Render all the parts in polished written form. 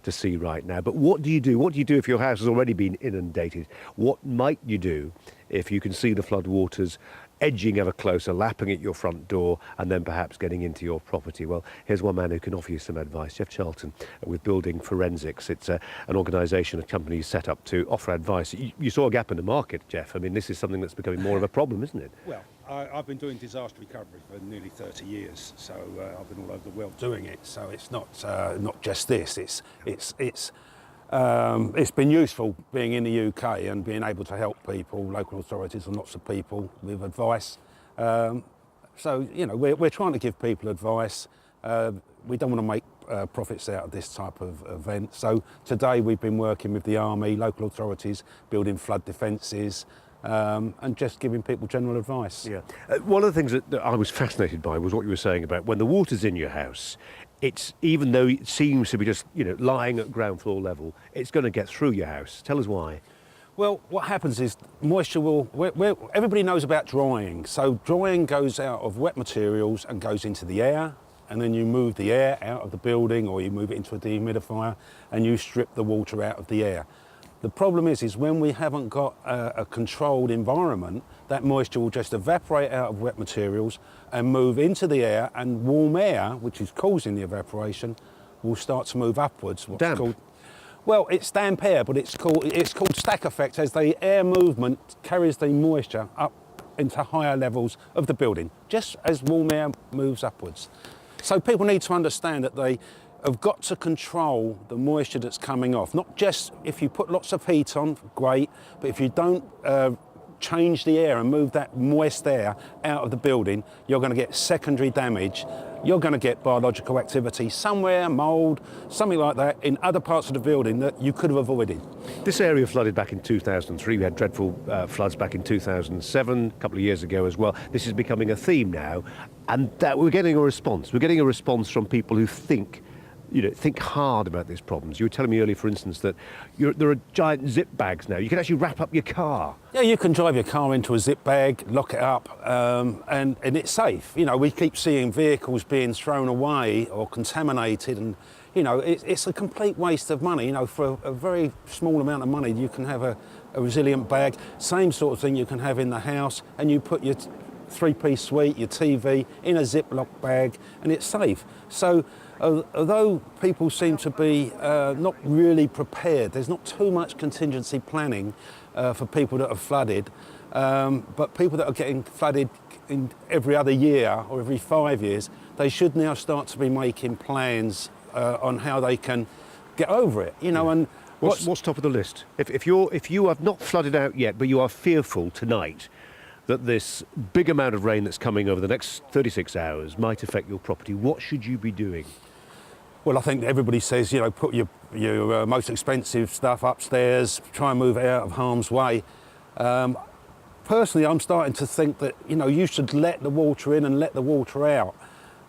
to see right now. But what do you do? What do you do if your house has already been inundated? What might you do if you can see the flood waters edging ever closer, lapping at your front door, and then perhaps getting into your property? Well, here's one man who can offer you some advice. Jeff Charlton with Building Forensics. It's an organisation, a company set up to offer advice. You saw a gap in the market, Jeff. I mean, this is something that's becoming more of a problem, isn't it? Well, I've been doing disaster recovery for nearly 30 years, so I've been all over the world doing it. So it's not just this. It's been useful being in the UK and being able to help people, local authorities and lots of people with advice. So, you know, we're trying to give people advice. We don't want to make profits out of this type of event. So today we've been working with the Army, local authorities, building flood defences, and just giving people general advice. Yeah. One of the things that I was fascinated by was what you were saying about when the water's in your house, it's, even though it seems to be just, you know, lying at ground floor level, it's going to get through your house. Tell us why. Well, what happens is moisture will, everybody knows about drying. So drying goes out of wet materials and goes into the air, and then you move the air out of the building or you move it into a dehumidifier and you strip the water out of the air. The problem is when we haven't got a controlled environment, that moisture will just evaporate out of wet materials and move into the air, and warm air, which is causing the evaporation, will start to move upwards. Damp? Well, it's damp air, but it's called stack effect, as the air movement carries the moisture up into higher levels of the building, just as warm air moves upwards. So people need to understand that they have got to control the moisture that's coming off. Not just if you put lots of heat on, great, but if you don't change the air and move that moist air out of the building, you're going to get secondary damage. You're going to get biological activity somewhere, mould, something like that, in other parts of the building that you could have avoided. This area flooded back in 2003. We had dreadful floods back in 2007, a couple of years ago as well. This is becoming a theme now, and that we're getting a response. We're getting a response from people who think hard about these problems. You were telling me earlier, for instance, that there are giant zip bags now. You can actually wrap up your car. Yeah, you can drive your car into a zip bag, lock it up, and it's safe. You know, we keep seeing vehicles being thrown away or contaminated, and, you know, it's a complete waste of money. You know, for a very small amount of money, you can have a resilient bag. Same sort of thing you can have in the house, and you put your three-piece suite, your TV, in a Ziploc bag, and it's safe. So, although people seem to be not really prepared, there's not too much contingency planning for people that are flooded, but people that are getting flooded in every other year or every 5 years, they should now start to be making plans on how they can get over it. You know, and what's top of the list? If you have not flooded out yet, but you are fearful tonight that this big amount of rain that's coming over the next 36 hours might affect your property, what should you be doing? Well, I think everybody says, you know, put your most expensive stuff upstairs, try and move it out of harm's way. Personally, I'm starting to think that, you know, you should let the water in and let the water out.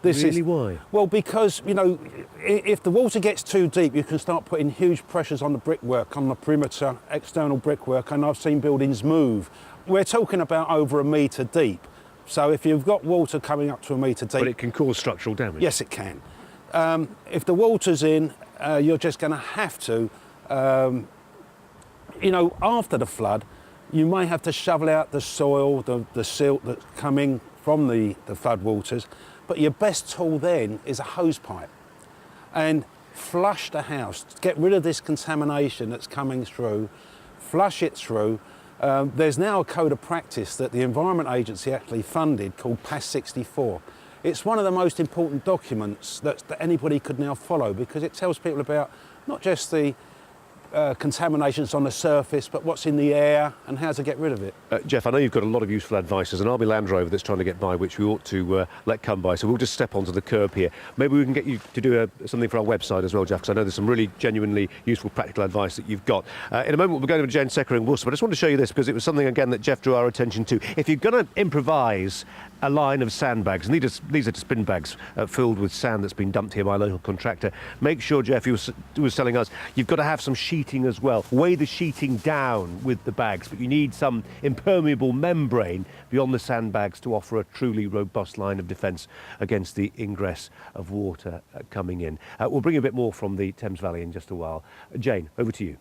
Why? Well, because, you know, if the water gets too deep, you can start putting huge pressures on the brickwork, on the perimeter, external brickwork, and I've seen buildings move. We're talking about over a metre deep. So if you've got water coming up to a metre deep... But it can cause structural damage. Yes, it can. If the water's in, you're just going to have to, you know, after the flood, you may have to shovel out the soil, the silt that's coming from the flood waters, but your best tool then is a hose pipe. And flush the house, get rid of this contamination that's coming through, flush it through. There's now a code of practice that the Environment Agency actually funded called PAS 64. It's one of the most important documents that anybody could now follow, because it tells people about not just the contaminations on the surface, but what's in the air and how to get rid of it. Jeff, I know you've got a lot of useful advice. As an Army Land Rover that's trying to get by, which we ought to let come by, so we'll just step onto the curb here. Maybe we can get you to do something for our website as well, Jeff, because I know there's some really genuinely useful practical advice that you've got. In a moment, we'll go to Jane Secker in Worcester, but I just want to show you this because it was something, again, that Jeff drew our attention to. If you're going to improvise a line of sandbags, and these are just bin bags filled with sand that's been dumped here by a local contractor. Make sure, Jeff, you was telling us, you've got to have some sheeting as well. Weigh the sheeting down with the bags, but you need some impermeable membrane beyond the sandbags to offer a truly robust line of defence against the ingress of water coming in. We'll bring you a bit more from the Thames Valley in just a while. Jane, over to you.